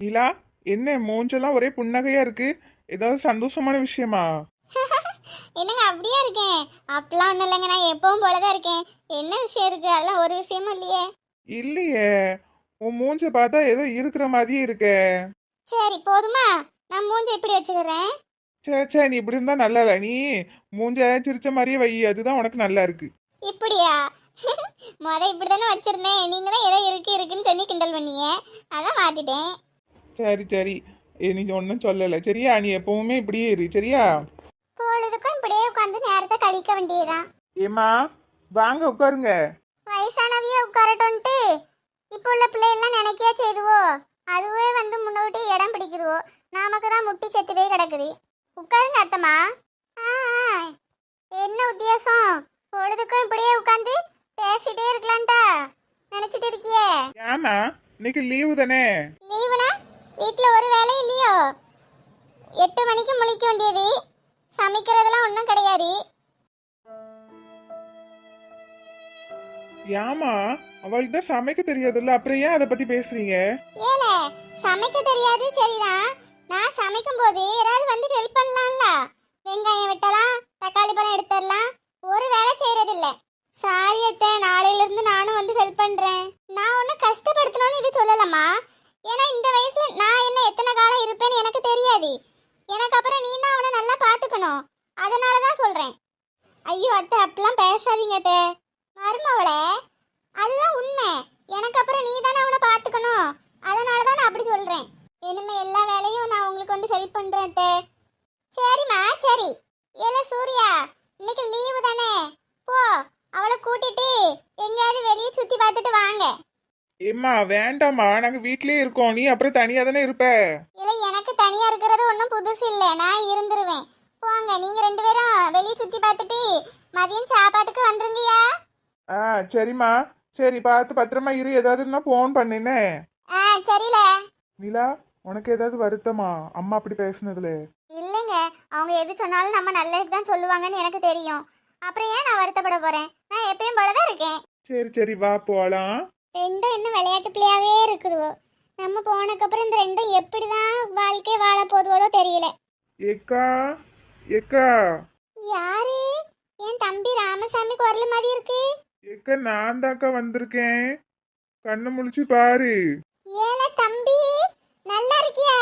நிலா, என்ன மூஞ்செல்லாம் ஒரே புன்னகையா இருக்கு? ஏதாவது சந்தோஷமான விஷயமா? என்னங்க அப்படியே இருக்கேன்? அப்பெல்லாம் ஒன்றும் இல்லைங்க, நான் எப்பவும் போலதான் இருக்கேன். என்ன விஷயம் இருக்கு? அதெல்லாம் ஒரு விஷயமும் இல்லையே. இல்லையே, உன் மூஞ்ச பார்த்தா ஏதோ இருக்கிற மாதிரியே இருக்கே. சரி போதுமா? நான் மூஞ்ச இப்படி வச்சுக்கிறேன். சே சே, நீ இப்படி இருந்தா நல்லா இல்ல. நீ மூஞ்ச சிரிச்ச மாதிரியே வை, அதுதான் உனக்கு நல்லா இருக்கு. இப்படியா? இப்படி தானே வச்சிருந்தேன். நீங்க தான் ஏதோ இருக்குன்னு சொல்லி கிண்டல் பண்ணீங்க. அதான் மாத்திட்டேன். சரி சரி, நீ ஒன்றும் சொல்லலை சரியா? நீ எப்பவுமே இப்படியே இரு சரியா? பொழுதுக்கும் இப்படியே உட்காந்து நேரத்தை கழிக்க வேண்டியதுதான். ஏம்மா, வாங்க உட்காருங்க. வயசானவிய உட்காரட்டோன்ட்டு இப்போ உள்ள பிள்ளைகள்லாம் நினைக்கையா செய்துவோ? அதுவே வந்து முன்னோட்டி இடம் பிடிக்குதுவோ? நமக்கு தான் முட்டி செத்து போய் கிடக்குது. உட்காருங்க அத்தம்மா. ஆ ஆ. என்ன உத்தியாசம்? பொழுதுக்கும் இப்படியே உட்காந்து பேசிட்டே இருக்கலான்டா நினைச்சிட்டு இருக்கியே? ஏம்மா, இன்னைக்கு லீவு தானே? லீவுனா வீட்டில் ஒரு வேலை இல்லையோ? 8 மணிக்கு முழிக்க வேண்டியது, சமைக்கிறதெல்லாம் ஒன்றும் கிடையாது. ஏம்மா, அவளுக்கு தான் சமைக்க தெரியாதுல்ல, அப்புறம் ஏன் அதை பத்தி பேசுறீங்க? ஏல, சமைக்க தெரியாது சரிதான். நான் சமைக்கும் போது யாராவது வந்து ஹெல்ப் பண்ணலாம்ல. வெங்காயம் வெட்டலாம், தக்காளி பழம் எடுத்துடலாம். ஒரு வேலை செய்யறது இல்ல. சாரி அத்தை, நாளையில இருந்து நானும் வந்து ஹெல்ப் பண்றேன். நான் ஒன்னும் கஷ்டப்படுத்தணும்னு இது சொல்லலம்மா. ஏன்னா இந்த வயசுல நான் என்ன எத்தனை காலம் இருப்பேன்னு எனக்கு தெரியாது. எனக்கு அப்புறம் நீ தான் அவனை நல்லா பாத்துக்கணும். அதனாலதான் சொல்றேன். ஐயோ அத்தை, அப்படிலாம் பேசாதீங்க அத்தை. மருமவளே, அதுதான் உண்மை. எனக்கு அப்புறம் நீ தானே அவனை பார்த்துக்கணும். அதனால தான் நான் அப்படி சொல்கிறேன். இனிமே எல்லா வேலையும் நான் உங்களுக்கு வந்து ஹெல்ப் பண்ணுறேன் அத்தை. சரிம்மா சரி. ஏல சூர்யா, இன்னைக்கு லீவு தானே? போ, அவளை கூட்டிட்டு எங்கேயாவது வெளியே சுற்றி பார்த்துட்டு வாங்க. ஏம்மா வேண்டாம்மா, நாங்க வீட்லயே இருக்கோம். நீ அப்புறம் தனியா தானே இருப்ப. இல்லை, எனக்கு தனியாக இருக்கிறது ஒன்றும் புதுசு இல்லை. நான் இருந்துருவேன். போங்க, நீங்கள் 2 பேரும் வெளியே சுற்றி பார்த்துட்டு மதியம் சாப்பாட்டுக்கு வந்துருங்கய்யா. ஆ சரிம்மா, சரி பார்த்து பத்திரமா இரு. ஏதாவதுன்னா ஃபோன் பண்ணினே. ஆ சரில. நிலா, உனக்கு ஏதாவது வருத்தமா அம்மா அப்படி பேசுனதுல? இல்லைங்க, அவங்க எது சொன்னாலும் நம்ம நல்லதுக்கு தான் சொல்லுவாங்கன்னு எனக்கு தெரியும். அப்புறம் ஏன் நான் வருத்தப்பட போறேன்? நான் எப்பயும் போலதான் இருக்கேன். சரி சரி, வா போலாம். ரெண்டும் இன்னும் விளையாட்டு பிள்ளையாவே இருக்குதுவோ. நம்ம போனதுக்கப்புறம் இந்த ரெண்டும் எப்படிதான் வாழ்க்கை வாழ போதுவோ தெரியல. ஏக்கா, ஏக்கா. யாரு? என் தம்பி ராமசாமி குரல் மாதிரி இருக்கு. ஏக்கா, நான் தாக்கா வந்திருக்கேன். கண்ணை முழிச்சு பாரு. ஏல தம்பி, நல்லா இருக்கியா?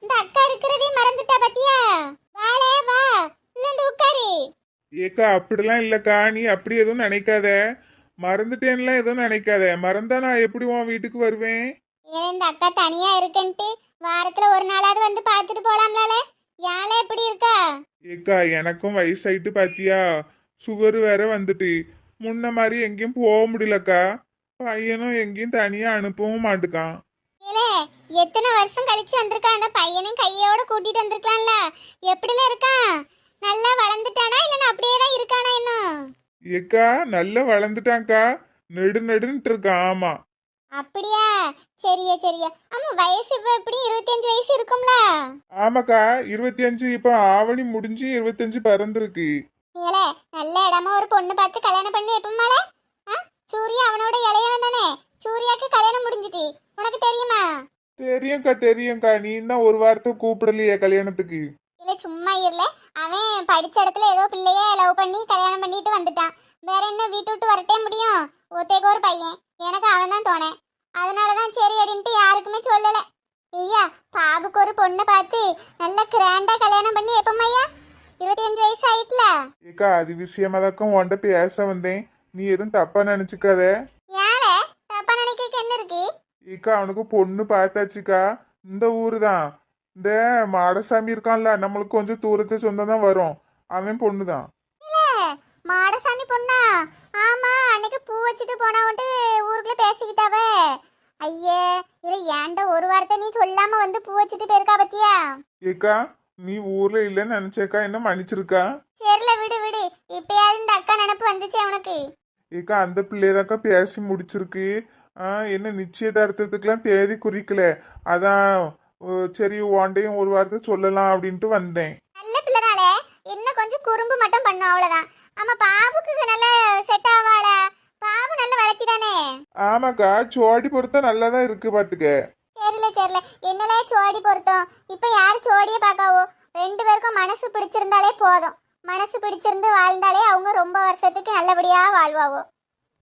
இந்த அக்கா இருக்கிறதே மறந்துட்டா பாத்தியா? வாளே வா, இல்லண்டு உட்காரு. ஏக்கா, அப்படிலாம் இல்லக்கா. நீ அப்படி எதுவும் நினைக்காத. மறந்துட்டேன்லாம் எதுவும் நினைக்காத. மறந்தா நான் எப்படி உன் வீட்டுக்கு வருவேன்? ஏன் இந்த அக்கா தனியா இருக்குன்ட்டு வாரத்துல ஒரு நாளாவது வந்து பார்த்துட்டு போலாம்லால? யாழை எப்படி இருக்கா? ஏக்கா, எனக்கும் வயசாயிட்டு பாத்தியா, சுகர் வேற வந்துட்டு. முன்ன மாதிரி எங்கேயும் போக முடியலக்கா. பையனும் எங்கேயும் தனியா அனுப்பவும் மாட்டுக்கான். ஏலே, எத்தனை வருஷம் கழிச்சு வந்திருக்கான் அந்த பையனையும் கையோட கூட்டிட்டு வந்திருக்கலாம்ல? எப்படில இருக்கான்? நல்லா வளர்ந்துட்டானா இல்லைன்னா அப்படியே தான் இருக்கானா இன்னும்? ஏக்கா, நல்லா வளர்ந்துட்டான்க்கா. நெடு நெடுன்ட்டு இருக்கான். ஆமா. அப்படியா? சரியா சரியா. ஆமா, வயசு இப்ப எப்படி 25 வயசு இருக்கும்ல? ஆமாக்கா, 25. இப்ப ஆவணி முடிஞ்சு 25 பிறந்திருக்கு. ஏலே, நல்ல இடமா ஒரு பொண்ணு பார்த்து கல்யாணம் பண்ணி எப்பமால? சூர்யா அவனோட இளையவன் தானே? சூர்யாக்கு கல்யாணம் முடிஞ்சிட்டு உனக்கு தெரியுமா? தெரியும்க்கா தெரியும்க்கா, நீ தான் ஒரு வாரத்தை கூப்பிடலையே கல்யாணத்துக்கு. இல்ல சும்மா இருல. அவன் படிச்ச இடத்துல ஏதோ பிள்ளைய லவ் பண்ணி கல்யாணம் பண்ணிட்டு வந்துட்டான். வேற என்ன வீட்டு விட்டு வரட்டே முடியும்? ஒத்தேக்கு ஒரு பையன். எனக்கு அவன் தான் தோணேன். அதனாலதான் சரி அப்படின்ட்டு யாருக்குமே சொல்லல. ஐயா, பாபுக்கு ஒரு பொண்ணை பார்த்து நல்ல கிராண்டா கல்யாணம் பண்ணி எப்பமையா? 25 வயசு ஆயிட்டுல. ஏக்கா, அது விஷயமா தான் உன்கிட்ட பேச வந்தேன். நீ எதுவும் தப்பா நினைச்சுக்காத. யார தப்பா நினைக்க என்ன இருக்கு? ஏக்கா, அவனுக்கு பொண்ணு பார்த்தாச்சுக்கா. இந்த ஊரு தான். இந்த மாடசாமி இருக்கான்ல, நம்மளுக்கு கொஞ்சம் தூரத்து சொந்தம் தான் வரும். அவன் பொண்ணு தான். இல்ல, மாடசாமி பொண்ணா? ஆமா, அன்னைக்கு பூ வச்சுட்டு போனவன்ட்டு ஊருக்குள்ள பேசிக்கிட்டாவ. ஐயே, இவ ஏன்டா ஒரு வார்த்தை நீ சொல்லாம வந்து பூ வச்சுட்டு போயிருக்கா பத்தியா? ஏக்கா, நீ ஊர்ல இல்லைன்னு நினைச்சேக்கா, என்ன மன்னிச்சிருக்கா? சரில, விடு விடு. இப்பயாவது இந்த அக்கா நினப்பு வந்துச்சு அவனுக்கு. ஏக்கா, அந்த பிள்ளையதாக்கா பேசி முடிச்சிருக்கு. என்ன நிச்சயதார்த்தத்துக்குலாம் தேதி குறிக்கல. அதான் சரி உன்டையும் ஒரு வாரத்தை சொல்லலாம் அப்படின்ட்டு வந்தேன். நல்ல பிள்ளைனாலே இன்னும் கொஞ்சம் குறும்பு மட்டும் பண்ணும், அவ்வளவுதான். ஆமா, பாபுக்கு நல்ல செட் ஆவாளா? பாபு நல்ல வளர்ச்சி தானே? ஆமாக்கா, ஜோடி பொறுத்தா நல்லாதான் இருக்கு பாத்துக்க. சரில சரில என்னலே சோடி பொருத்தம். இப்ப யார் சோடியை பார்க்காவோ? ரெண்டு பேருக்கும் மனசு பிடிச்சிருந்தாலே போதும். மனசு பிடிச்சிருந்து வாழ்ந்தாலே அவங்க ரொம்ப வருஷத்துக்கு நல்லபடியா வாழ்வாவோ.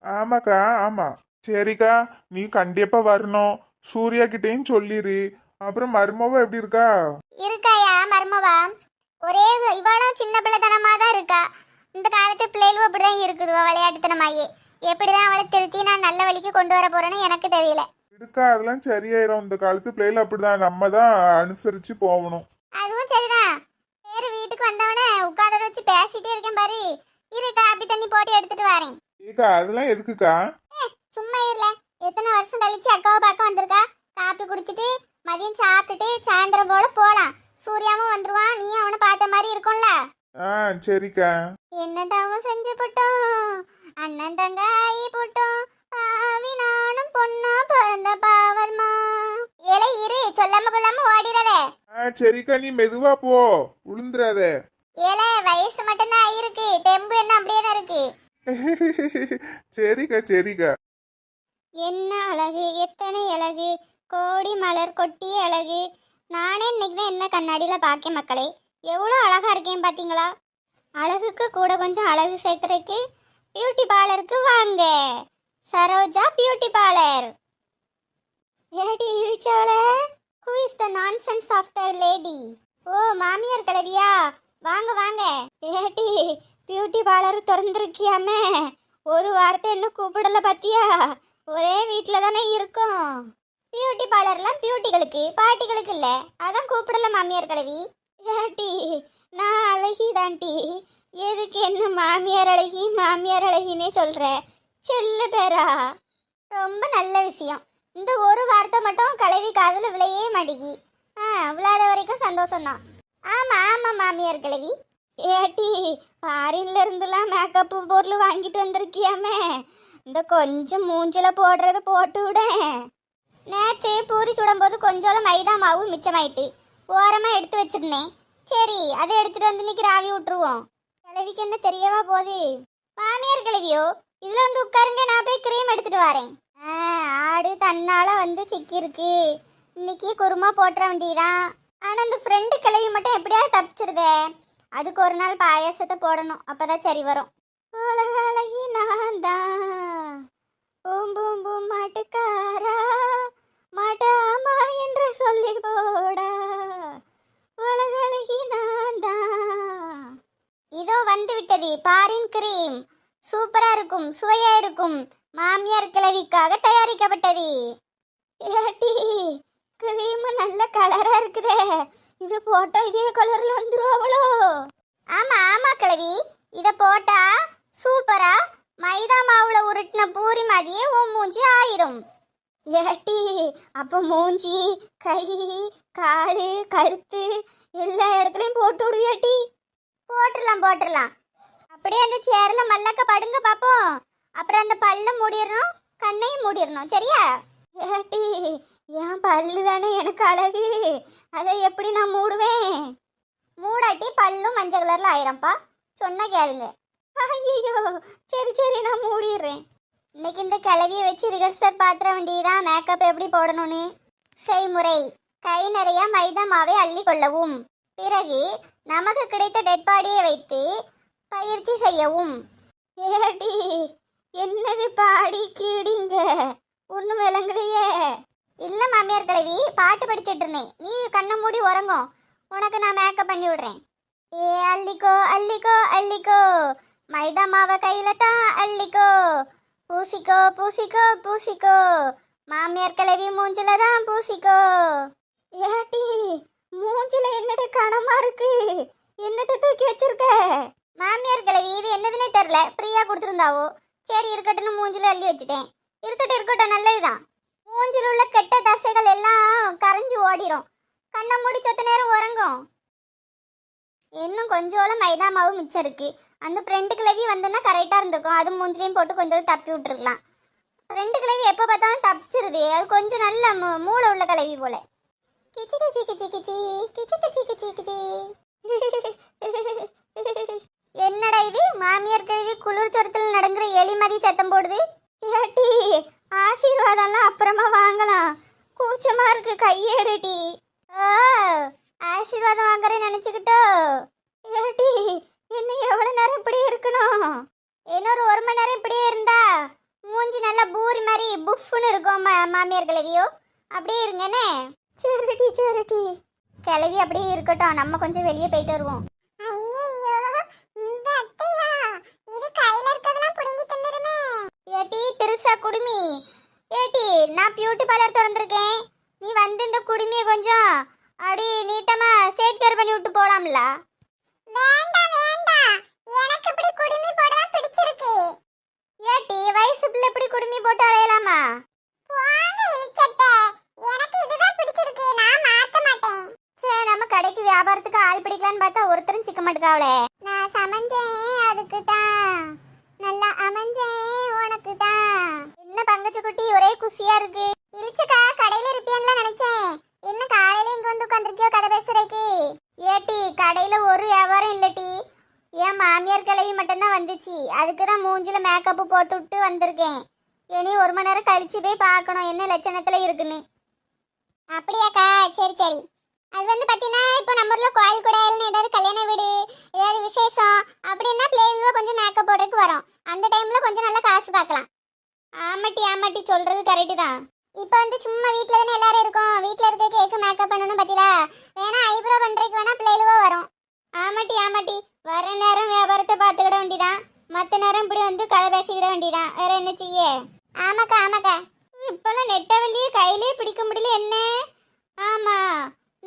ஆமாக்கா ஆமா. சரிக்கா, நீ கண்டிப்பா வரணும். சூர்யா கிட்டேயும் சொல்லிரு. அப்புறம் மருமவ எப்படி இருக்கா? இருக்காயா மர்மவா? ஒரே இவளும் சின்ன பிள்ளைத்தனமா தான் இருக்கா. இந்த காலத்து பிள்ளைகளும் அப்படிதான் இருக்குது விளையாட்டுத்தனமாயே. எப்படிதான் அவளை திருத்தி நான் நல்ல வழிக்கு கொண்டு வர போறேன்னு எனக்கு தெரியல. இருக்கா, அதெல்லாம் சரியாயிரும். இந்த காலத்து பிள்ளைகள் அப்படிதான், நம்ம தான் அனுசரிச்சு போகணும். அதுவும் சரிதான். வேறு வீட்டுக்கு வந்தவனே உட்கார வச்சு பேசிட்டே இருக்கேன் பாரு. இரு காப்பி தண்ணி போட்டு எடுத்துட்டு வரேன். ஏக்கா அதெல்லாம் எதுக்குக்கா? சும்மா இருல. எத்தனை வருஷம் கழிச்சு அக்காவை பார்க்க வந்திருக்கா. காப்பி குடிச்சிட்டு மதியம் சாப்பிட்டுட்டு சாயந்தரம் போல போலாம். சூர்யாவும் வந்துருவான். நீ அவனை பார்த்த மாதிரி இருக்கும்ல. சரிக்கா. என்ன தவம் செஞ்சு போட்டோம் அண்ணன் தங்காயி போட்டோம். பாவி நானும் பொண்ணா பிறந்த பாவர்மா. ஏலே இரு, சொல்லாம கொள்ளாம ஓடிடாதே. சரிக்கா, நீ மெதுவா போ, உளுந்துராத. ஏலே வயசு மட்டும்தான் ஆயிருக்கு, தெம்பு என்ன அப்படியே தான் இருக்கு. சரிக்கா சரிக்கா. என்ன அழகு, எத்தனை அழகு, கோடி மலர் கொட்டிய அழகு. நானே இன்னைக்கு தான் என்ன கண்ணாடியில பார்க்கேன் மக்களே. எவ்வளோ அழகா இருக்கேன் பாத்தீங்களா? அழகுக்கு கூட கொஞ்சம் அழகு சேர்க்கறதுக்கு பியூட்டி பார்லருக்கு வாங்க. Saroja beauty parlour. ஏடி இழிச்சவள, who is the nonsense of the lady? ஓ மாமியார் கிளவியா? வாங்க வாங்க. ஏடி பியூட்டி பார்லர் திறந்துருக்கியாமே, ஒரு வார்த்தை என்ன கூப்பிடல பாத்தியா? ஒரே வீட்டில் தானே இருக்கோம். பியூட்டி பார்லர்லாம் பியூட்டிகளுக்கு, பாட்டிகளுக்கு இல்லை. அதான் கூப்பிடல மாமியார் கிழவி. ஏட்டி நான் அழகி தாண்டி, எதுக்கு என்ன மாமியார் அழகி மாமியார் அழகினே சொல்ற? செல்ல பேரா, ரொம்ப நல்ல விஷயம். இந்த ஒரு வார்த்தை மட்டும் கிழவி காதில் விளையே மாட்டேங்கி. விழாத வரைக்கும் சந்தோஷம்தான். ஆமா ஆமா மாமியார் கிழவி. ஏட்டி ஃபாரின்ல இருந்துலாம் மேக்கப்பு பொருள் வாங்கிட்டு வந்திருக்கியாமே, இந்த கொஞ்சம் மூஞ்சில போடுறது போட்டு விட. நேற்று பூரி சுடும்போது கொஞ்சோളം மைதா மாவு மிச்சமாயிட்டு ஓரமாக எடுத்து வச்சிருந்தேன். சரி அதை எடுத்துட்டு வந்து இன்னைக்கு ராவி விட்டுருவோம். கிழவிக்கு என்ன தெரியவா போகுது? மாமியார் கிழவியோ, இதில் வந்து உட்காருங்க, நான் போய் க்ரீம் எடுத்துட்டு வரேன். ஆடு தன்னால வந்து சிக்கியிருக்கு. இன்னைக்கு குருமா போட்டுற வேண்டியதான். ஆனால் இந்த ஃப்ரெண்டு கிழவி மட்டும் எப்படியாவது தப்பிச்சிருதே. அதுக்கு ஒரு நாள் பாயாசத்தை போடணும், அப்பதான் சரி வரும். உலக அழகி நான் தான், பூம் பூம் பூம் மாட்டுக்காரா, மாட்டாமா என்று சொல்லி போடா, உலக அழகி நான் தான். இதோ வந்து விட்டது பாரின் கிரீம். சூப்பரா இருக்கும், சுவையா இருக்கும். மாமியார் கிழவிக்காக தயாரிக்கப்பட்டது. ஏட்டி கிரீம் நல்ல கலரா இருக்குதே, இது போட்டா இதே கலர்ல வந்துருவாங்களோ? ஆமா ஆமா கிழவி, இத போட்டா சூப்பரா மைதா மாவுல உருட்டின பூரி மாதிரியே உன் மூஞ்சி ஆயிரும். ஏட்டி அப்ப மூஞ்சி, கை, காலு, கழுத்து எல்லா இடத்துலயும் போட்டு விடுவியாட்டி? போட்டுடலாம் போட்டுடலாம். அப்படியே அந்த சேர்ல மல்லக்க படுங்க பாப்போம். அப்புறம் அந்த பல்ல மூடிடணும், கண்ணையும் மூடிடணும். சரியா? ஏட்டி என் பல்லு தானே எனக்கு அழகு, அதை எப்படி நான் மூடுவேன்? மூடாட்டி பல்லும் மஞ்சள் கலர்ல ஆயிரம்ப்பா, சொன்ன கேளுங்க. ஐயோ சரி சரி நான் மூடிடுறேன். இன்னைக்கு இந்த கிளவியை வச்சு ரிஹர்சல் பாத்திர வேண்டியதான் மேக்கப் எப்படி போடணும்னு. செய்முறை: கை நிறைய மைதா மாவை அள்ளி கொள்ளவும். பிறகு நமக்கு கிடைத்த டெட் பாடியை வைத்து பயிற்சி செய்யவும். ஏடி என்னது பாடி கீடிங்க, ஒன்றும் விளங்குலையே. இல்லை மாமியார் கிழவி, பாட்டு படிச்சுட்டு இருந்தேன். நீ கண்ணை மூடி உறங்கும், உனக்கு நான் மேக்கப் பண்ணி விடுறேன். ஏ அள்ளிக்கோ அள்ளிக்கோ அள்ளிக்கோ, மைதா மாவை கையில தான் அள்ளிக்கோ, பூசிக்கோ பூசிக்கோ பூசிக்கோ, மாமியார் கிழவி மூஞ்சில தான் பூசிக்கோ. ஏட்டி மூஞ்சில என்னது கனமா இருக்கு, என்னத்தை தூக்கி வச்சிருக்க? மாமியார் கிழவி இது என்னதுன்னே தெரில, ஃப்ரீயா கொடுத்துருந்தாவோ. சரி இருக்கட்டும்னு மூஞ்சில அள்ளி வச்சுட்டேன். இருக்கட்டும் இருக்கட்டும், நல்லதுதான். மூஞ்சில் உள்ள கெட்ட தசைகள் எல்லாம் கரைஞ்சு ஓடிரும். கண்ணை மூடி சொத்த நேரம் உறங்கும். இன்னும் கொஞ்சோളം மைதா மாவு மிச்சம் இருக்கு. அந்த ஃப்ரெண்டு கிழவி வந்தோன்னா கரெக்டாக இருந்திருக்கும். அது மூஞ்சிலையும் போட்டு கொஞ்சம் தப்பி விட்டுருக்கலாம். ஃப்ரெண்டு கிழவி எப்போ பார்த்தாலும் தப்பிச்சிருது. அது கொஞ்சம் நல்ல மூளை உள்ள கிழவி போல. கிச்சி கிச்சி கிச்சி கிச்சி கிச்சி கிச்சி கிச்சி கிச்சி. என்னடா இது, மாமியார் கிழவி குளிர் சொரத்தில் நடங்குற எலி மாதிரி சத்தம் போடுது. ஏட்டி ஆசீர்வாதம்லாம் அப்புறமா வாங்கலாம், கூச்சமா இருக்கு கையேடுடி. ஆசீர்வாதம் வாங்குறேன்னு நினைச்சுக்கிட்டோ. ஏடி இன்னும் எவ்வளவு நேரம் இப்படி இருக்கணும்? இன்னொரு 1 மணி நேரம் இப்படியே இருந்தா மூஞ்சி நல்லா பூரி மாதிரி புஃப்னு இருக்கும். மாமியார் கிழவியோ அப்படியே இருங்கண்ணே. சரிடி சரிடி. கிளவி அப்படியே இருக்கட்டும், நம்ம கொஞ்சம் வெளியே போயிட்டு வருவோம். ஏட்டி திருசா குடுமி, ஏட்டி நான் பியூட்டி பார்லர் திறந்திருக்கேன். நீ வந்து இந்த குடுமியை கொஞ்சம் அப்படி நீட்டமா ஸ்ட்ரெயிட் கேர் பண்ணி விட்டு போலாம்ல? வேண்டாம் வேண்டாம், எனக்கு இப்படி குடுமி போட தான் பிடிச்சிருக்கு. ஏட்டி வயசு பிள்ளை இப்படி குடுமி போட்டு அலையலாமா? போங்க இழுச்சட்டை, எனக்கு இதுதான் பிடிச்சிருக்கு, நான் மாத்த மாட்டேன். சரி நம்ம கடைக்கு வியாபாரத்துக்கு ஆள் பிடிக்கலான்னு பார்த்தா ஒருத்தரும் சிக்க மாட்டேங்காவளே. நான் சமைஞ்சேன் அதுக்கு தான், நல்லா அமைஞ்சேன் உனக்கு தான். என்ன பங்கச்சு குட்டி ஒரே குஷியா இருக்கு. இழிச்சக்கா கடையில இருப்பியான்ல நினைச்சேன், என்ன காலையில இங்க வந்து உட்காந்துருக்கியோ கதை பேசுறதுக்கு? ஏட்டி கடையில ஒரு வியாபாரம் இல்லட்டி, என் மாமியார் கிளவி மட்டும்தான் வந்துச்சு, அதுக்கு தான் மூஞ்சில மேக்கப்பு போட்டு விட்டு வந்திருக்கேன். இனி 1 மணி நேரம் கழிச்சு போய் பார்க்கணும் என்ன லட்சணத்துல இருக்குன்னு. அப்படியாக்கா? சரி சரி. அது வந்து பார்த்தீங்கன்னா இப்போ நம்ம ஊரில் கோயில் குடையல்னு ஏதாவது கல்யாண வீடு ஏதாவது விசேஷம் அப்படின்னா பிள்ளைகளும் கொஞ்சம் மேக்கப் போடுறதுக்கு வரும். அந்த டைமில் கொஞ்சம் நல்லா காசு பார்க்கலாம். ஆமாட்டி ஆமாட்டி சொல்கிறது கரெக்டு தான். இப்போ வந்து சும்மா வீட்டில் தானே எல்லாரும் இருக்கோம், வீட்டில் இருக்க கேக்கு மேக்கப் பண்ணணும் பார்த்தீங்களா? வேணா ஐப்ரோ பண்ணுறதுக்கு வேணா பிள்ளைகளுவோ வரும். ஆமாட்டி ஆமாட்டி, வர நேரம் வியாபாரத்தை பார்த்துக்கிட வேண்டிதான், மற்ற நேரம் இப்படி வந்து கதை பேசிக்கிட வேண்டிதான், வேற என்ன செய்ய? ஆமாக்கா ஆமாக்கா. இப்போல்லாம் நெட்டவள்ளியே கையிலே பிடிக்க முடியல என்ன? ஆமாம்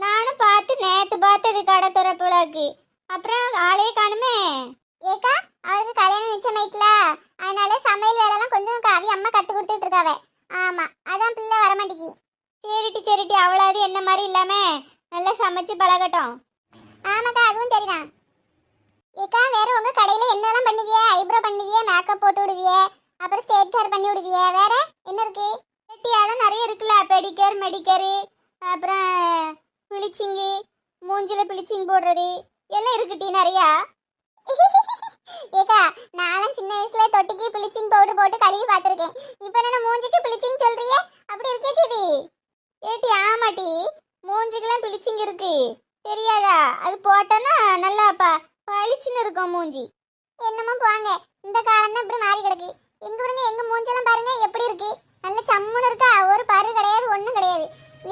நானும் பார்த்து நேற்று பார்த்தது கடை துறப்புலாக்கு, அப்புறம் ஆளையே காணுமே. ஏக்கா அவளுக்கு கல்யாணம் நிச்சயமாயிட்டல, அதனால சமையல் வேலைலாம் கொஞ்சம் காவி அம்மா கற்றுக் கொடுத்துட்டு இருக்காவ. ஆமாம் அதான் பிள்ளை வரமாட்டேங்கி. சரிட்டி சரிட்டி, அவளாவது என்ன மாதிரி இல்லாமல் நல்லா சமைச்சு பழகட்டும். ஆமாக்கா அதுவும் சரிதான். ஏக்கா வேற உங்கள் கடையில் என்னெல்லாம் பண்ணுவிய? ஐப்ரோ பண்ணுவிய, மேக்கப் போட்டு விடுவிய, அப்புறம் ஸ்ட்ரெயிட் ஹேர் பண்ணி விடுவிய, வேற என்ன இருக்கு? வெட்டியாதான் நிறைய இருக்குல்ல, பெடிக்கர் மெடிக்கரு, அப்புறம் பிளிச்சிங்கு, மூஞ்சில பிளிச்சிங் போடுறது எல்லாம் இருக்குட்டி நிறையா. ஏக்கா நானும் சின்ன வயசுல தொட்டிக்கு பிளிச்சிங் பவுடர் போட்டு கழுவி பார்த்துருக்கேன், இப்போ நான் மூஞ்சிக்கு பிளிச்சிங் சொல்றியே, அப்படி இருக்கே இது? ஏட்டி ஆமாட்டி, மூஞ்சிக்கெல்லாம் பிளிச்சிங் இருக்கு தெரியாதா? அது போட்டோன்னா நல்லா பளிச்சுன்னு இருக்கும் மூஞ்சி. என்னமோ போங்க, இந்த காலம் தான் இப்படி மாறி கிடக்கு. எங்க பாருங்க எங்க மூஞ்செல்லாம் பாருங்க எப்படி இருக்கு, நல்ல சம்முன்னு இருக்கா, ஒரு பரு கிடையாது ஒன்றும் கிடையாது,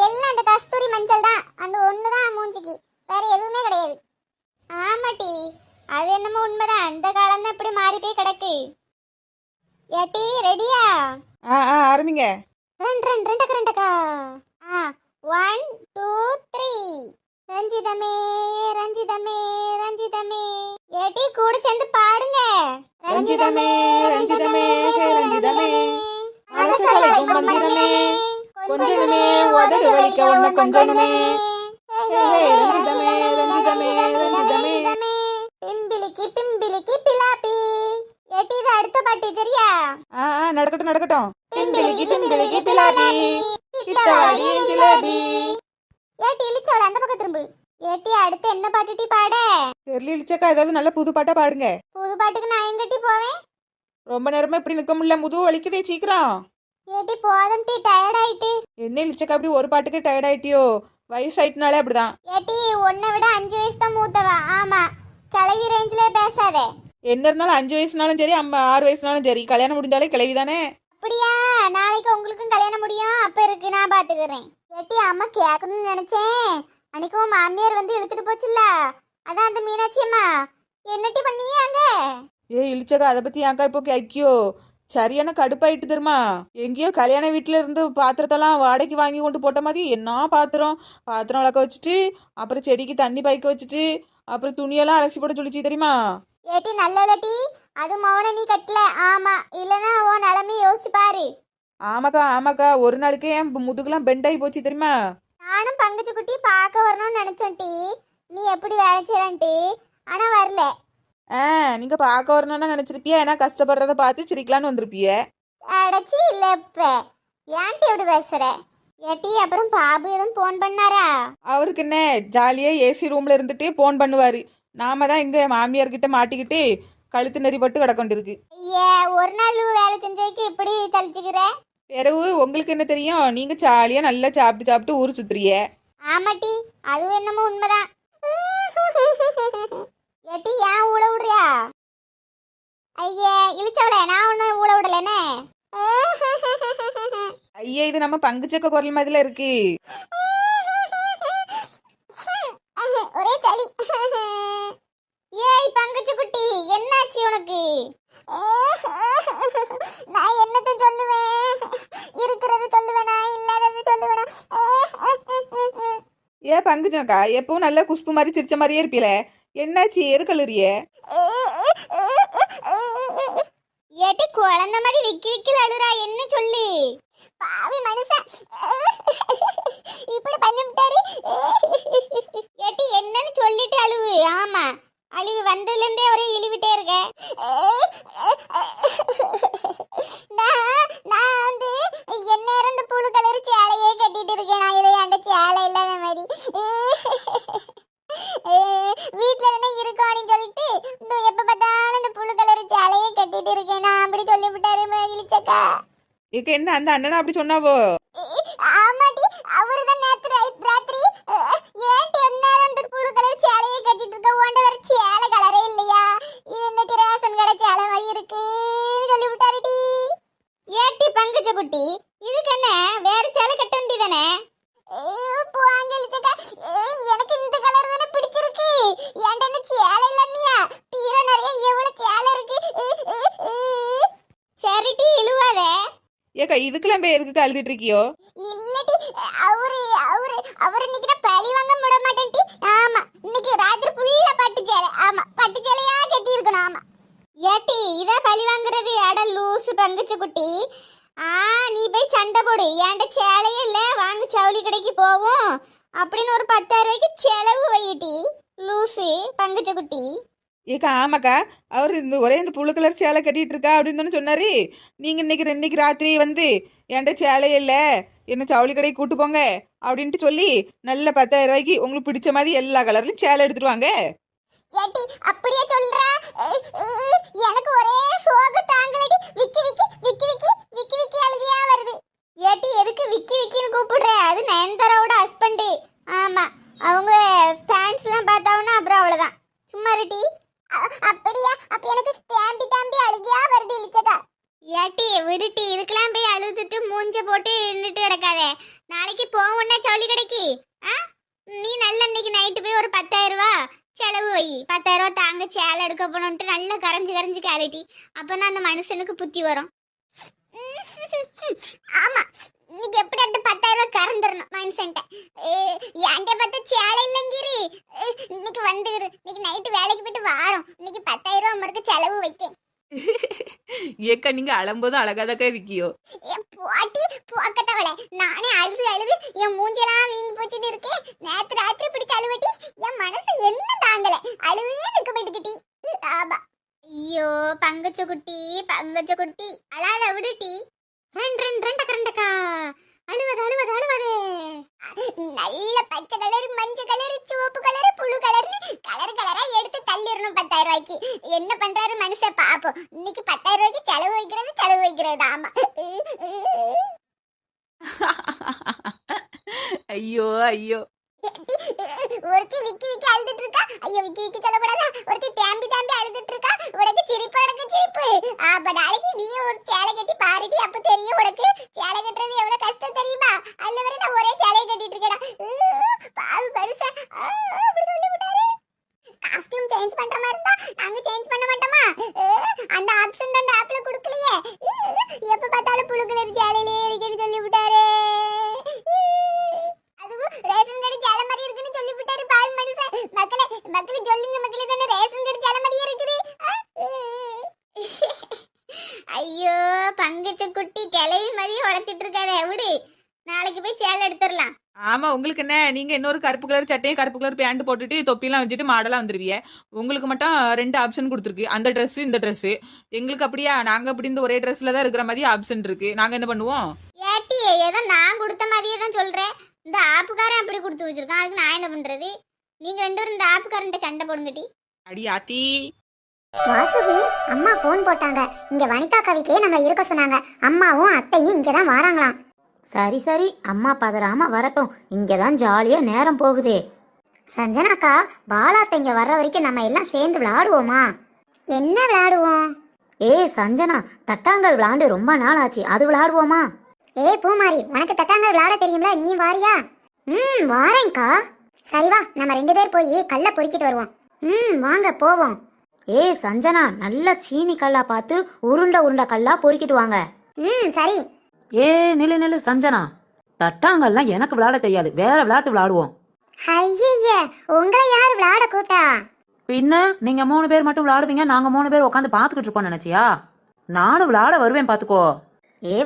எல்லாம் அந்த கஸ்தூரி மஞ்சள் தான், அந்த ஒன்று தான் மூஞ்சிக்கு, வேற எதுவுமே கிடையாது. ஆமாட்டி அது என்னமோ உண்மைதான், அந்த காலம் தான் இப்படி மாறி போய் கிடக்கு. ஏட்டி ரெடியா? ஆரம்பிங்க. ரெண்டக்கா. 1 2 3. ரஞ்சிதமே ரஞ்சிதமே ரஞ்சிதமே. ஏட்டி கூட சேர்ந்து பாடுங்க. ரஞ்சிதமே ரஞ்சிதமே ரஞ்சிதமே அரசகலை மந்திரமே கொஞ்சமே உதடு வலிக்க ஒண்ணு கொஞ்சமே. ரஞ்சிதமே ரஞ்சிதமே ரஞ்சிதமே பிம்பிலிக்கி பிம்பிலிக்கி பிலாப்பி. ஏட்டி இது அடுத்த பாட்டு சரியா? நடக்கட்டும் நடக்கட்டும். பிம்பிலிக்கி பிம்பிலிக்கி பிலாப்பி கிட்டவாடி ஜிலேபி. ஏட்டி இழிச்சோட அந்த பக்கம் திரும்பு. ஏட்டி அடுத்து என்ன பாட்டுட்டி பாட? தெரியல இழிச்சக்கா, ஏதாவது நல்ல புது பாட்டா பாடுங்க. புது பாட்டுக்கு நான் எங்கட்டி போவேன்? ரொம்ப நேரமா இப்படி நிக்க முடியல, முதுகு வலிக்குதே சீக்கிரம். ஏட்டி போதும் டி, டயர்ட் ஆயிட்டு. என்ன இழிச்சக்கா அப்படி ஒரு பாட்டுக்கு டயர்ட் ஆயிட்டியோ? வயசாயிட்டுனாலே அப்படிதான். ஏட்டி உன்னை விட 5 வயசு தான் மூத்தவா. ஆமா கிளவி ரேஞ்சிலே பேசாதே. என்ன இருந்தாலும் 5 வயசுனாலும் சரி 6 வயசுனாலும் சரி, கல்யாணம் முடிஞ்சாலே கிளவி தானே. அப்படியா? நாளைக்கு உங்களுக்கும் கல்யாணம் முடியும், அப்ப இருக்கு நான் பாத்துக்கிறேன். ஏட்டி அம்மா கேட்கணும்னு நினைச்சேன், அன்னைக்கு உன் மாமியார் வந்து இழுத்துட்டு போச்சுல்ல, அதான் அந்த மீனாட்சி அம்மா என்னட்டி பண்ணியே அங்க? இழிச்சக்கா அதை பத்தி ஏன்க்கா இப்போ கேக்கியோ? சரியான கடுப்பாயிட்டு தெரியுமா? எங்கேயோ கல்யாண வீட்டுல இருந்து பாத்திரத்தெல்லாம் வாடகைக்கு வாங்கி கொண்டு போட்ட மாதிரி என்ன பாத்திரம் விளக்க வச்சுட்டு, அப்புறம் செடிக்கு தண்ணி பாய்க்க வச்சுட்டு, அப்புறம் துணியெல்லாம் அலசி போட சொல்லிச்சு தெரியுமா? ஏட்டி நல்ல அது மௌன நீ கட்டல. ஆமா இல்லனா உன் நிலைமை யோசிச்சு பாரு. ஆமாக்கா ஒரு நாளைக்கு என் முதுகுலாம் பெண்ட் ஆகி போச்சு தெரியுமா? நானும் பங்கச்சு குட்டி பார்க்க வரணும்னு நினைச்சோம் டி, நீ எப்படி வேலை செய்யறான்ட்டு, ஆனா வரல. நீங்க பார்க்க வரணும்னா நினைச்சிருப்பிய, ஏன்னா கஷ்டப்படுறத பார்த்து சிரிக்கலான்னு வந்திருப்பிய. அடச்சி இல்ல இப்ப ஏன்டி எப்படி பேசுற? ஏட்டி அப்புறம் பாபு எதுவும் போன் பண்ணாரா? அவருக்கு என்ன, ஜாலியா ஏசி ரூம்ல இருந்துட்டு போன் பண்ணுவாரு. நாம தான் இங்க மாமியார் கிட்ட மாட்டிக்கிட்டு கழுத்து நெறிப்பட்டு கிடக்கொண்டிருக்கு. ஐயா ஒரு நாள் வேலை செஞ்சதுக்கு இப்படி தளிச்சுக்கிற? பிறகு உங்களுக்கு என்ன தெரியும், நீங்க ஜாலியா நல்லா சாப்பிட்டு சாப்பிட்டு ஊர் சுத்துறிய. ஆமாட்டி, அது என்னமோ உண்மைதான். ஏட்டி ஏன் ஊழ விடுறியா? ஐயே இழிச்சவளே, நான் ஒண்ணு ஊழ விடலனே. ஐயா, இது நம்ம பங்குச்சக்க குரல் மாதிரில இருக்கு. ஒரே சளி. ஏய் பங்குச்சு குட்டி, என்னாச்சு உனக்கு? நான் என்னத்த சொல்லுவேன்? இருக்கிறது சொல்லுவேனா, இல்லாதது சொல்லுவேனா? ஏன் பங்குச்சக்கா எப்பவும் நல்லா குஷ்பு மாதிரி சிரிச்ச மாதிரியே இருப்பீல, என்னாச்சு? எது கழுறிய? ஏட்டி குழந்தை மாதிரி விக்கி விக்கி அழுறா, என்ன சொல்லு? பாவி மனுஷன் இப்படி பண்ணிவிட்டாரு. ஏட்டி என்னன்னு சொல்லிட்டு அழுவு. ஆமா, அழிவு வந்ததுல இருந்தே ஒரே இழிவிட்டே இருக்க. நான் வந்து என்ன இறந்த புழு கலர் சேலையே கட்டிட்டு இருக்கேன். நான் இதை அந்த சேலை இல்லாத மாதிரி வீட்டுல தானே இருக்கோம் அப்படின்னு சொல்லிட்டு இந்த எப்ப பார்த்தாலும் இந்த புழு கலர் சேலையே கட்டிட்டு இருக்கேன். நான் அப்படி சொல்லிவிட்டாரு இழிச்சக்கா. இக்க என்ன அந்த அண்ணனா அப்படி சொன்னாவோ? ஆமாடி, அவருதான் நேத்து ராத்திரி ஏன்டி என்ன அந்த புழு கலர் சேலையை கட்டிட்டு இருக்க, ஓண்ட வேற சேலை கலரே இல்லையா, இது என்ன ரேஷன் கடை சேலை மாதிரி இருக்குன்னு சொல்லி விட்டாருடி. ஏட்டி பங்குச்ச குட்டி, இதுக்கு என்ன வேற சேலை கட்ட வேண்டியதானே? எனக்கு இந்த கலர் தானே பிடிச்சிருக்கு. ஏன்டா என்ன சேலை இல்லையா? பீரோ நிறைய எவ்வளவு சேலை இருக்கு. சரிடி இழுவாத. ஏக்கா இதுக்கெல்லாம் போய் எதுக்கு அழுதுட்டு இருக்கியோ? இல்லடி, அவரு அவரு அவரு இன்னைக்கு நான் பழி வாங்க விட மாட்டேன்டி. ஆமா, இன்னைக்கு ராத்திரி ஃபுல்லா பட்டு சேலை. ஆமா, பட்டு சேலையா கட்டி இருக்கணும். ஆமா ஏட்டி, இத பழி வாங்குறது? அட லூசு பங்குச்சு குட்டி. நீ போய் சண்டை போடு. ஏன்ட சேலையே இல்ல, வாங்க ஜவுளி கடைக்கு போவோம் அப்படின்னு ஒரு 10,000 ரூபாய்க்கு செலவு வையிட்டி லூசு பங்குச்சு குட்டி. ஏக்கா ஆமாக்கா, அவர் இந்த ஒரே இந்த புழு கலர் சேலை கட்டிட்டு இருக்கா அப்படின்னு சொன்னாரு. நீங்க இன்னைக்கு ராத்திரி வந்து என்கிட்ட சேலையே இல்லை, என்ன ஜவுளி கடைக்கு கூட்டு போங்க அப்படின்ட்டு சொல்லி நல்ல 10,000 ரூபாய்க்கு உங்களுக்கு பிடிச்ச மாதிரி எல்லா கலர்லையும் சேலை எடுத்துட்டு வாங்க. ஏட்டி அப்படியே சொல்றா? எனக்கு ஒரே சோக தாங்கலடி. விக்கி விக்கி விக்கி விக்கி விக்கி விக்கி அழுகையா வருது. ஏட்டி எதுக்கு விக்கி விக்கின்னு கூப்பிடுற? அது நயன்தாராவோட ஹஸ்பண்ட். ஆமா, அவங்க ஃபேன்ஸ் எல்லாம் பார்த்தாவுன்னா அப்புறம் அவ்வளவுதான். சும்மா ரெட்டி. அப்படியா? அப்ப எனக்கு தேம்பி தேம்பி அழுகையா வருது இழிச்சக்கா. ஏட்டி விடுட்டி, இதுக்கெல்லாம் போய் அழுதுட்டு மூஞ்ச போட்டு நின்றுட்டு கிடக்காதே. நாளைக்கு போவோம்னா ஜவுளி கடைக்கு. நீ நல்ல இன்னைக்கு நைட்டு போய் ஒரு 10,000 ரூபாய் செலவு வை. 10,000 ரூபாய் தாங்க சேலை எடுக்க போனோன்ட்டு நல்லா கரைஞ்சு கரைஞ்சு கேலிட்டி. அப்பதான் அந்த மனுஷனுக்கு புத்தி வரும். ஆமா, இன்னைக்கு எப்படி அந்த 10,000 ரூபாய் கறந்துடணும் மனுஷன்ட்ட. என்கிட்ட பார்த்தா சேலை இல்லைங்கிரு. இன்னைக்கு வந்துரு, இன்னைக்கு நைட்டு வேலைக்கு போயிட்டு வாரோம். இன்னைக்கு 10,000 ரூபாய் மறுக்க செலவு வைக்க. ஏக்கா நீங்க அழும்போதும் அழகாதக்கா இருக்கியோ? என் போட்டி போக்கத்தவளே, நானே அழுது அழுது என் மூஞ்செல்லாம் வீங்கி போச்சுட்டு இருக்கேன். நேத்து ராத்திரி பிடிச்ச அழுவட்டி என் மனசு என்ன தாங்கல, அழுவே நிக்க போயிட்டுக்கிட்டி. ஆமா, ஐயோ பங்கச்ச குட்டி பங்கச்ச குட்டி, அழாத விடுட்டி. ரெண்டு ரெண்டு ரெண்டு கரண்டக்கா அழுவது அழுவது அழுவதே. நல்ல பச்சை கலர், மஞ்சள் கலர், சிவப்பு கலர், புழு கலர்னு கலர் கலரா எடுத்து தள்ளிடணும் 10,000 ரூபாய்க்கு. என்ன பண்றாரு மனுஷன் பாப்போம். இன்னைக்கு 10,000 ரூபாய்க்கு செலவு வைக்கிறது. ஆமா. ஐயோ ஐயோ, ஒருத்தி விக்கி விக்கி அழுதுட்டு இருக்கா. ஐயோ விக்கி விக்கி சொல்லக்கூடாதா? ஒருத்தி தேம்பி தேம்பி அழுதுட்டு இருக்கா. உனக்கு சிரிப்பு, எனக்கு சிரிப்பு. அப்ப நாளைக்கு நீ ஒரு சேலை கட்டி பாருடி, அப்ப தெரியும் உனக்கு சேலை கட்டுறது எவ்வளவு கஷ்டம் தெரியுமா? அல்ல வரை நான் ஒரே சேலையை கட்டிட்டு இருக்கேடா. பாவு பரிசா அப்படி சொல்லி விட்டாரு. காஸ்டியூம் சேஞ்ச் பண்ற மாதிரி இருந்தா நாங்க சேஞ்ச் பண்ண மாட்டோமா? அந்த ஆப்ஷன் அந்த ஆப்ல கொடுக்கலையே. எப்ப பார்த்தாலும் புழு கலர் சேலையிலே இருக்கேன்னு சொல்லி விட்டாரு. அதுவும் ரேஷன் கடை சேலை மாதிரி இருக்குன்னு சொல்லி விட்டாரு. பால் மனுஷன். மக்களே சொல்லுங்க மக்களே, தானே ரேஷன் கடை சேலை மாதிரியே இருக்குது. ஐயோ பங்கச்ச குட்டி கிளவி மாதிரி வளர்த்திட்டு இருக்காரு. விடு, நாளைக்கு போய் சேலை எடுத்துடலாம். ஆமா உங்களுக்கு என்ன, நீங்க இன்னொரு கருப்பு கலர் சட்டையும் கருப்பு கலர் பேண்ட் போட்டுட்டு தொப்பிலாம் வச்சுட்டு மாடலா வந்துருவீங்க. உங்களுக்கு மட்டும் 2 ஆப்ஷன் கொடுத்துருக்கு, அந்த Dress இந்த Dress. எங்களுக்கு அப்படியா? நாங்க அப்படி இந்த ஒரே Dressல தான் இருக்கிற மாதிரி ஆப்ஷன் இருக்கு. நாங்க என்ன பண்ணுவோம்? ஏட்டி ஏதோ நான் கொடுத்த மாதிரியே தான் சொல்றேன். இந்த ஆப்புக்காரன் அப்படி கொடுத்து வச்சிருக்கான், அதுக்கு நான் என்ன பண்றது? நீங்க 2 பேரும் இந்த ஆப்புக்காரன்ட்ட சண்டை போடுங்கட்டி. அடி ஆத்தி. வாசுகி, அம்மா ஃபோன் போட்டாங்க. இங்க வனிதா கவிக்கே நம்மள இருக்க சொன்னாங்க. அம்மாவும் அத்தையும் இங்கதான் வராங்களாம். சரி சரி, அம்மா பதறாம வரட்டும். இங்கதான் ஜாலியா நேரம் போகுதே. சஞ்சனாக்கா, பாலாத்த இங்க வர்ற வரைக்கும் நம்ம எல்லாம் சேர்ந்து விளையாடுவோமா? என்ன விளையாடுவோம்? சஞ்சனா, தட்டாங்கல் விளையாண்டு ரொம்ப நாள் ஆச்சு, அது விளையாடுவோமா? பூமாரி, உனக்கு தட்டாங்கல் விளையாட தெரியும்ல, நீ வாரியா? வாரேன்க்கா. சரி வா, நம்ம 2 பேர் போய் கல்ல பொறுக்கிட்டு வருவோம். வாங்க போவோம். சஞ்சனா, நல்ல சீனி கல்லா பார்த்து உருண்டை உருண்டை கல்லா பொறுக்கிட்டு வாங்க. சரி. நில்லு நில்லு சஞ்சனா, தட்டாங்கல்லாம் எனக்கு விளையாட தெரியாது, வேற விளையாட்டு விளையாடுவோம். ஐய, உங்களை யாரு விளையாட கூட்டா? பின்ன நீங்க 3 பேர் மட்டும் விளையாடுவீங்க, நாங்க 3 பேர் உட்காந்து பாத்துக்கிட்டு இருப்போம் நினைச்சியா? நானும் விளையாட வருவேன் பாத்துக்கோ.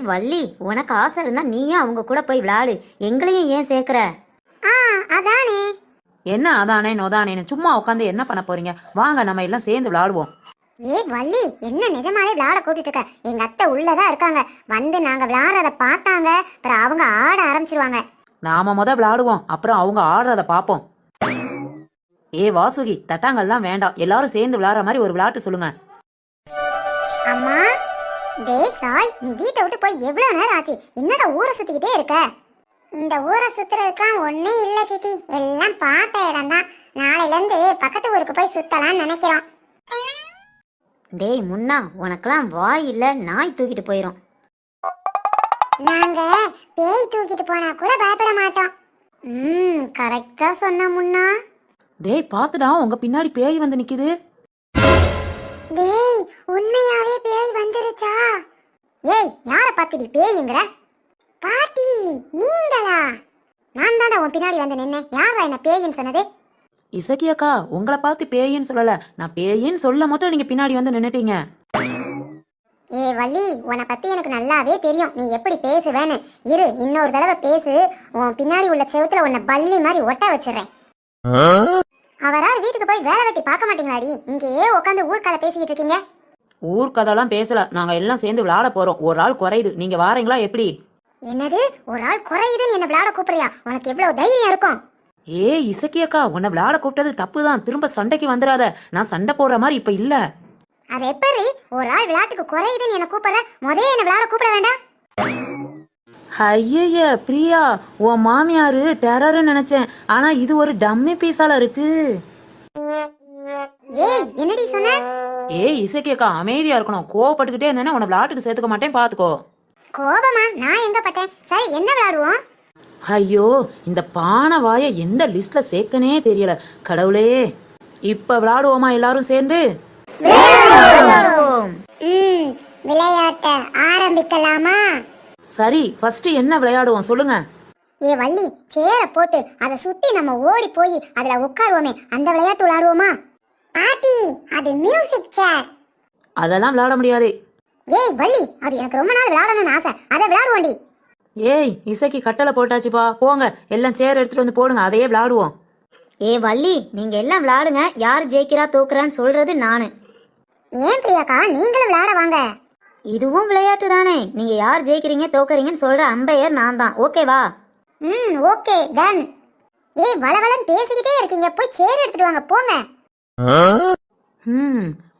வள்ளி, உனக்கு ஆசை இருந்தா நீயும் அவங்க கூட போய் விளையாடு, எங்களையும் ஏன் சேர்க்கிற? அதானே. என்ன அதானே நோதானேன்னு சும்மா உட்காந்து என்ன பண்ண போறீங்க? வாங்க நம்ம எல்லாம் சேர்ந்து விளையாடுவோம். வள்ளி, என்ன நிஜமாலே விளையாட கூட்டிட்டு இருக்க? எங்க அத்தை உள்ளதான் இருக்காங்க. வந்து நாங்க விளையாடுறத பார்த்தாங்க, அப்புறம் அவங்க ஆட ஆரம்பிச்சிருவாங்க. நாம விளையாடுவோம், அப்புறம் அவங்க ஆடுறத பாப்போம். வாசுகி, தட்டாங்கல்லாம் வேண்டாம், எல்லாரும் சேர்ந்து விளையாடுற மாதிரி ஒரு விளையாட்டு சொல்லுங்க. அம்மா, சாய், நீ வீட்டை விட்டு போய் எவ்வளவு நேரம் ஆச்சு? என்னடா ஊரை சுத்திக்கிட்டே இருக்க? இந்த ஊரை சுத்துறதுக்குலாம் ஒண்ணே இல்ல சித்தி, எல்லாம் பார்த்த இடம் தான். நாளையில இருந்து பக்கத்து ஊருக்கு போய் சுத்தலாம்னு நினைக்கிறோம். முன்னா, உனக்கெல்லாம் வாய் இல்ல, நாய் தூக்கிட்டு போயிரும். நாங்க பேய் தூக்கிட்டு போனா கூட பயப்பட மாட்டோம். கரெக்டா சொன்ன முன்னா. பாத்துடா, உங்க பின்னாடி பேய் வந்து நிக்குது. உண்மையாவே பேய் வந்துருச்சா? யார பாத்துடி பேய்ங்கற? பாட்டி, நீங்களா? நான் தானே உன் பின்னாடி வந்து நின்னேன். யாரா என்ன பேயின்னு சொன்னது? இசக்கி அக்கா, உங்களை பார்த்து பேயின்னு சொல்லல, நான் பேயின்னு சொல்ல மட்டும் நீங்க பின்னாடி வந்து நின்னுட்டீங்க. வள்ளி, உன்னை பத்தி எனக்கு நல்லாவே தெரியும், நீ எப்படி பேசுவேன்னு. இரு, இன்னொரு தடவை பேசு, உன் பின்னாடி உள்ள செவுத்துல உன்னை பல்லி மாதிரி ஒட்ட வச்சிடுறேன். அவரால் வீட்டுக்கு போய் வேலை வெட்டி பார்க்க மாட்டீங்களாடி? இங்கேயே உட்காந்து ஊர்க்கதை பேசிக்கிட்டு இருக்கீங்க. ஊர்க்கதெல்லாம் பேசல, நாங்க எல்லாம் சேர்ந்து விளையாட போறோம். ஒரு ஆள் குறையுது, நீங்க வாரீங்களா எப்படி? என்னது, ஒரு ஆள் குறையுதுன்னு என்ன விளையாட கூப்பிடுறியா? உனக்கு எவ்வளவு தைரியம் இருக்கும்? இசக்கி அக்கா, உன்னை விளையாட கூப்பிட்டது தப்புதான், திரும்ப சண்டைக்கு வந்துடாத. நான் சண்டை போடுற மாதிரி இப்ப இல்ல. அது எப்படி ஒரு ஆள் விளையாட்டுக்கு குறையுதுன்னு என்ன கூப்பிடுற? முதல்ல என்ன விளையாட கூப்பிட வேண்டாம். ஐய பிரியா, உன் மாமியாரு டெரர்னு நினைச்சேன், ஆனா இது ஒரு டம்மி பீஸால இருக்கு. என்னடி சொன்ன? இசக்கி அக்கா, அமைதியா இருக்கணும். கோவப்பட்டுக்கிட்டே இருந்தேன்னா உன்னை விளையாட்டுக்கு சேர்த்துக்க மாட்டேன், பாத்துக்கோ. கோபமா? நான் எங்க பட்டேன்? சரி, என்ன விளையாடுவோம்? ஐயோ, இந்த பானை வாய எந்த லிஸ்ட்ல சேர்க்கனே தெரியல. கடவுளே, இப்ப விளையாடுவோமா எல்லாரும் சேர்ந்து? விளையாட்ட ஆரம்பிக்கலாமா? சரி, ஃபர்ஸ்ட் என்ன விளையாடுவோம் சொல்லுங்க. வள்ளி, சேர போட்டு அதை சுத்தி நம்ம ஓடி போய் அதுல உட்காருவோமே, அந்த விளையாட்டு விளையாடுவோமா? பாட்டி, அது மியூசிக் சேர். அதெல்லாம் விளையாட முடியாது. வள்ளி, அது எனக்கு ரொம்ப நாள் விளையாடணும்னு ஆசை, அதை விளையாடுவோண்டி. இசைக்கு கட்டளை போட்டாச்சுப்பா, போங்க எல்லாம் சேர் எடுத்துட்டு வந்து போடுங்க, அதையே விளையாடுவோம். வள்ளி, நீங்க எல்லாம் விளையாடுங்க, யார் ஜெயிக்கிறா தோக்குறான்னு சொல்றது நானு. ஏன் பிரியாக்கா, நீங்களும் விளையாட வாங்க. இதுவும் விளையாட்டு தானே, நீங்க யார் ஜெயிக்கிறீங்க தோக்குறீங்கன்னு சொல்ற அம்பையர் நான் தான், ஓகேவா? Okay done. வளவளன்னு பேசிக்கிட்டே இருக்கீங்க, போய் சேர் எடுத்துட்டு வாங்க, போங்க.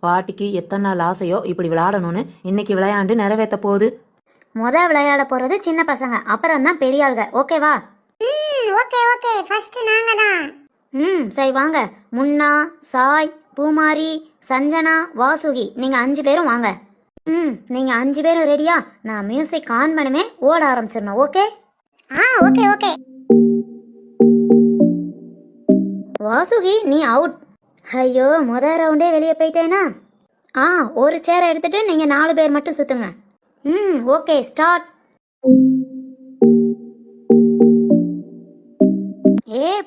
பாட்டிக்கு எத்தனை நாள் ஆசையோ இப்படி விளையாடணும்னு, இன்னைக்கு விளையாண்டு நிறைவேற்ற போகுது. விளையாட போறது சின்ன பசங்க, அப்புறம் தான் பெரிய ஆளுங்க, ஓகேவா? ஓகே, ஃபர்ஸ்ட் நாங்க தான். சரி வாங்க. முன்னா, சாய், பூமாரி, சஞ்சனா, வாசுகி, நீங்க 5 பேரும் வாங்க. நீங்க 5 பேரும் ரெடியா? நான் மியூசிக் ஆன் பண்ணுவே, ஓட ஆரம்பிச்சிடணும், ஓகே? ஓகே. வாசுகி, நீ அவுட். ஐயோ, முதல் ரவுண்டே வெளியே போயிட்டேனா? ஒரு சேரை எடுத்துட்டு நீங்க 4 பேர் மட்டும் சுத்துங்க. Okay, start.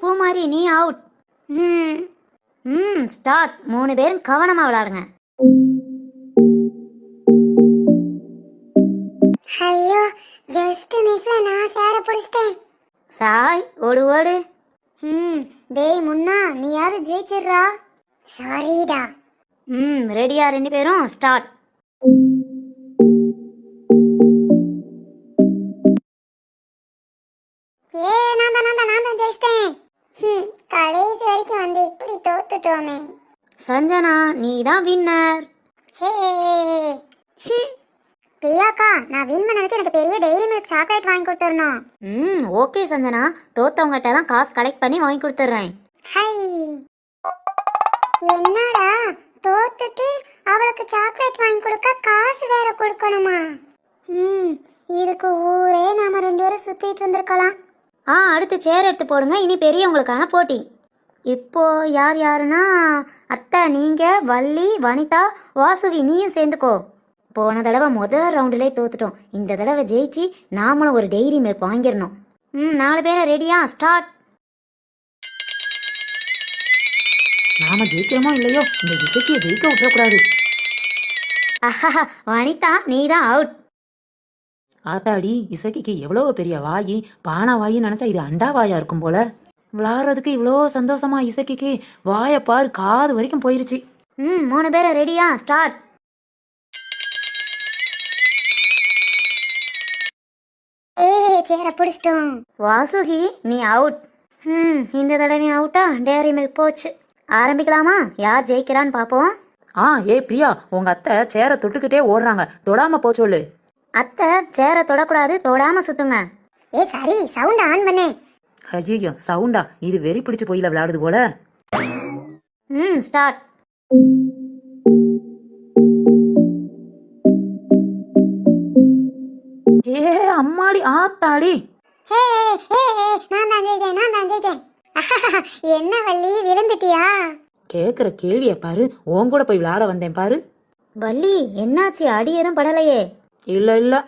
பூமாரி, நீ அவுட். ஸ்டார்ட். 3 பேரும் கவனமா விளையாடுங்க. ஐயோ, ஜஸ்ட் மிஸ்ல நான் சேர புடிச்சிட்டேன். சாய், ஓடு ஓடு. டேய் முன்னா, நீயாவது ஜெயிச்சிடுறா. சாரிடா. ரெடியா 2 பேரும்? ஸ்டார்ட். நான் தான் ஜெயிச்சிட்டேன். கடைசி வரைக்கும் வந்து இப்படி தோத்துட்டோமே. சஞ்சனா நீ தான் வின்னர். ஹே பிரியாக்கா, நான் வின் பண்ணதுக்கு எனக்கு பெரிய டெய்ரி மில்க் சாக்லேட் வாங்கி கொடுத்துடணும். ஓகே சஞ்சனா, தோத்தவங்ககிட்ட எல்லாம் காசு கலெக்ட் பண்ணி வாங்கி கொடுத்துட்றேன். ஹை, என்னடா தோத்துட்டு அவளுக்கு சாக்லேட் வாங்கி கொடுக்க காசு வேற கொடுக்கணுமா? இதுக்கு ஊரே நாம 2 பேரும் சுத்திட்டு இருந்திருக்கலாம். அடுத்து சேர் எடுத்து போடுங்க, இனி பெரியவங்களுக்கான போட்டி. இப்போ யார் யாருன்னா அத்தை நீங்க, வள்ளி, வனிதா, வாசுகி நீயும் சேர்ந்துக்கோ. போன தடவை முதல் ரவுண்டிலே தோத்துட்டோம். இந்த தடவை ஜெயிச்சு நாமளும் ஒரு டெய்ரி மில்க் வாங்கிடணும். 4 பேரை ரெடியா? ஸ்டார்ட். நாம ஜெயிக்கிறோமோ இல்லையோ, இந்த இசைக்கியை ஜெயிக்க விட்டுறக்கூடாது. வனிதா நீ தான் அவுட். ஆத்தாடி, இசைக்கு எவ்வளோ பெரிய வாயி, பானா வாயின்னு நினைச்சா இது அண்டா வாயா இருக்கும் போல. விளாடுறதுக்கு இவ்வளோ சந்தோஷமா இசைக்கு வாயை பாரு, காது வரைக்கும் போயிருச்சு. 3 பேரை ரெடியா? ஸ்டார்ட். சேர பிடிச்சிட்டோம். வாசுகி நீ அவுட். இந்த தடவை அவுட்டா? டேரி மில்க் போச்சு. ஆரம்பிக்கலாமா? யார் ஜெயிக்கிறான்னு பார்ப்போம். பிரியா, உங்க அத்தை சேரை தொட்டுக்கிட்டே ஓடுறாங்க, தொடாம போ சொல்லு. அத்தை சேரை தொடக்கூடாது, தொடாம சுத்துங்க. சரி, சவுண்ட் ஆன் பண்ணு. ஐயோ, சவுண்டா? இது வெறி பிடிச்சு போயில விளையாடுது போல. ஸ்டார்ட். அம்மாடி ஆத்தாடி. நான் தான் ஜெயிச்சேன். என்ன வள்ளி, விழுந்துட்டியா? கேக்குற கேள்விய பாரு, உன் கூட போய் விளையாட வந்தேன் பாரு. வள்ளி என்னாச்சு? அடி எதுவும் படலையே? இல்ல.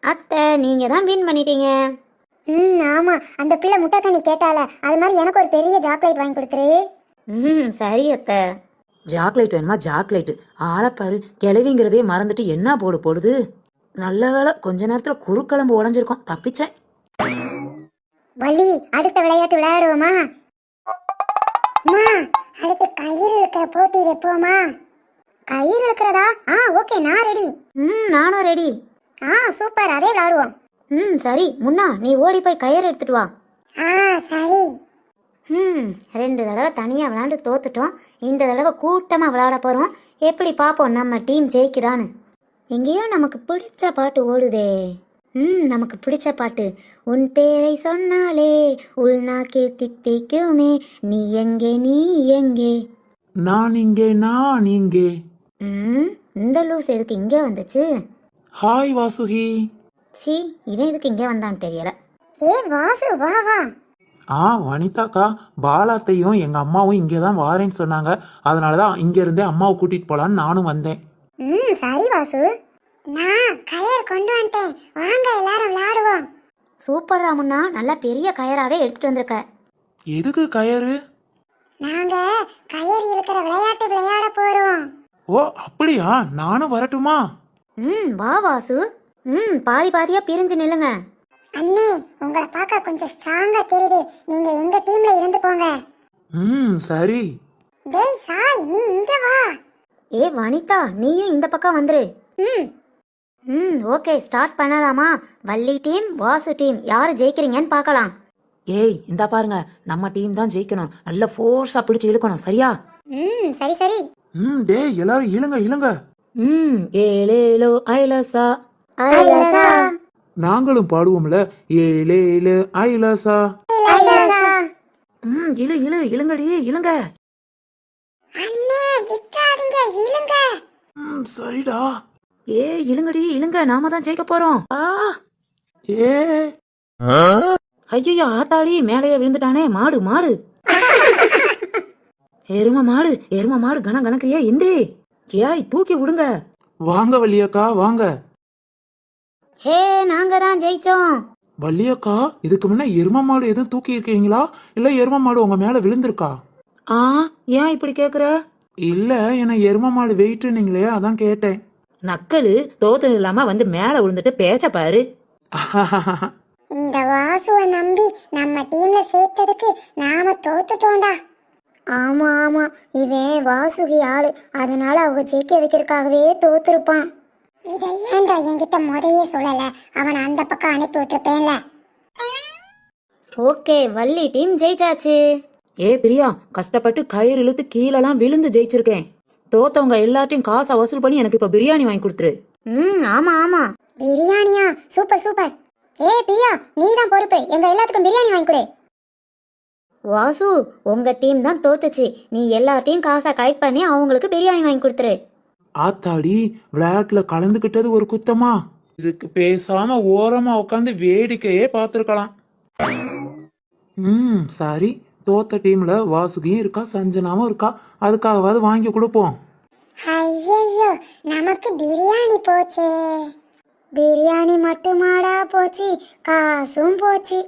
அத்தை நீங்க தான் வின் பண்ணிட்டீங்க. ஆமா, அந்த பிள்ளை முட்டை தண்ணி கேட்டால, அது மாதிரி எனக்கு ஒரு பெரிய சாக்லேட் வாங்கி கொடுத்துரு. சரி அத்தை. சாக்லேட் வேணுமா? சாக்லேட். ஆளப்பாரு, கிளவிங்கிறதே மறந்துட்டு என்ன போடுது. நல்ல வேலை, கொஞ்ச நேரத்துல குறுக்கிழம்பு உடஞ்சிருக்கோம், தப்பிச்சேன். வள்ளி, அடுத்த விளையாட்டு விளையாடுவோமா? அடுத்து கயிறு இழுக்கிற போட்டி வைப்போமா? கயிறு இழுக்கிறதா? ஓகே, நான் ரெடி. நானும் ரெடி. சூப்பர், அதே விளையாடுவோம். சரி, முன்னா நீ ஓடி போய் கயிறு எடுத்துட்டு வா. சரி. 2 தடவை தனியா விளையாண்டு தோத்துட்டோம். இந்த தடவை கூட்டமா விளையாட போறோம். எப்படி பாப்போம் நம்ம டீம் ஜெயிக்குதான்னு. எங்கேயோ நமக்கு பிடிச்ச பாட்டு ஓடுதே. நமக்கு பிடிச்ச பாட்டு. உன் பேரை சொன்னாலே உள்நாக்கில் தித்திக்குமே, நீ எங்கே நீ எங்கே. நான் இங்கே. இந்த லூஸ் எதுக்கு இங்கே வந்துச்சு? ஹாய் வாசுகி. சி, இவன் எதுக்கு இங்கே வந்தான்னு தெரியல. வாசு வா வா. வனிதாக்கா, பாலாத்தையும் எங்க அம்மாவும் இங்கே தான் வாரேன்னு சொன்னாங்க. அதனாலதான் இங்க இருந்தே அம்மாவை கூட்டிட்டு போலான்னு நானும் வந்தேன். சரி வாசு, நான் கயிறு கொண்டு வந்துட்டேன், வாங்க எல்லாரும் விளையாடுவோம். சூப்பர் ராமுன்னா, நல்ல பெரிய கயராவே எடுத்துட்டு வந்திருக்க. எதுக்கு கயிறு? நாங்க கயிறு இருக்கிற விளையாட்டு விளையாட போறோம். ஓ அப்படியா? நானும் வரட்டுமா? வா வாசு. பாதி பாதியா பிரிஞ்சு நில்லுங்க. அண்ணே, உங்களை பார்க்க கொஞ்சம் ஸ்ட்ராங்கா தெரியுது, நீங்க எங்க டீம்ல இருந்துக்கோங்க. சரி. டேய் சாய், நீ இங்க வா. வனிதா நீயும் இந்த பக்கம் வந்துரு. ஓகே, ஸ்டார்ட் பண்ணலாமா? வள்ளி டீம், வாசு டீம், யாரு ஜெயிக்கிறீங்கன்னு பார்க்கலாம். இந்த பாருங்க, நம்ம டீம் தான் ஜெயிக்கணும். நல்ல ஃபோர்ஸா பிடிச்சு இழுக்கணும், சரியா? சரி சரி. டேய் எல்லாரும் இழுங்க. ஏலேலோ ஐலசா. நாங்களும் பாடுவோம்ல, ஏலேலோ ஐலசா. இழுங்கடி, இழுங்க. அண்ணே விட்டாதீங்க, இழுங்க. சரிடா. இழுங்கடி, இழுங்க, நாம தான் ஜெயிக்க போறோம். ஐயோ ஆத்தாடி, மேலேயே விழுந்துட்டானே. மாடு எரும மாடு கணக்கிறியா? எந்திரி, தூக்கி விடுங்க. வாங்க வள்ளியக்கா, வாங்க. நாங்க தான் ஜெயிச்சோம். வள்ளியக்கா, இதுக்கு முன்ன எரும மாடு எதுவும் தூக்கி இருக்கீங்களா, இல்ல எரும மாடு உங்க மேல விழுந்திருக்கா? ஏன் இப்படி கேக்குற? இல்ல, என்ன எரும மாடு வெயிட்டுனீங்களே, அதான் கேட்டேன். நக்கலு, தோத்து இல்லாம வந்து மேல விழுந்துட்டு பேச்ச பாரு. இந்த வாசுவை நம்பி நம்ம டீம்ல சேர்த்ததுக்கு நாம தோத்துட்டோம்டா. ஆமா இவன் வாசுகி ஆளு, அதனால அவங்க ஜெயிக்க வைக்கிறதுக்காகவே தோத்துருப்பான். இதை ஏன்டா என்கிட்ட முதையே சொல்லல, அவனை அந்த பக்கம் அனுப்பி விட்டுருப்பேன்ல. ஓகே, வள்ளி டீம் ஜெயிச்சாச்சு. ஏ பிரியா, கஷ்டப்பட்டு கயிறு இழுத்து கீழெல்லாம் விழுந்து ஜெயிச்சிருக்கேன். தோத்தவங்க எல்லாத்தையும் காசை வசூல் பண்ணி எனக்கு இப்ப பிரியாணி வாங்கி கொடுத்துரு. ஆமா ஆமா. பிரியாணியா? Super super. பிரியா, நீ தான் பொறுப்பு, எங்க எல்லாத்துக்கும் பிரியாணி வாங்கி கொடு. வாசு, உங்க டீம் தான் தோத்துச்சு. நீ எல்லாத்தையும் காசை கலெக்ட் பண்ணி அவங்களுக்கு பிரியாணி வாங்கி கொடுத்துரு. ஆத்தாடி, விளையாட்டுல கலந்துகிட்டது ஒரு குத்தமா? இதுக்கு பேசாம ஓரமா உட்காந்து வேடிக்கையே பார்த்துருக்கலாம். சரி, தோத்த டீம்ல வாசுகியும் இருக்கா, சஞ்சனாவும் இருக்கா. அதுக்காகவாது வாங்கி கொடுப்போம். ஐயோ, நமக்கு பிரியாணி போச்சே. பிரியாணி மட்டுமாடா போச்சு, காசும் போச்சு.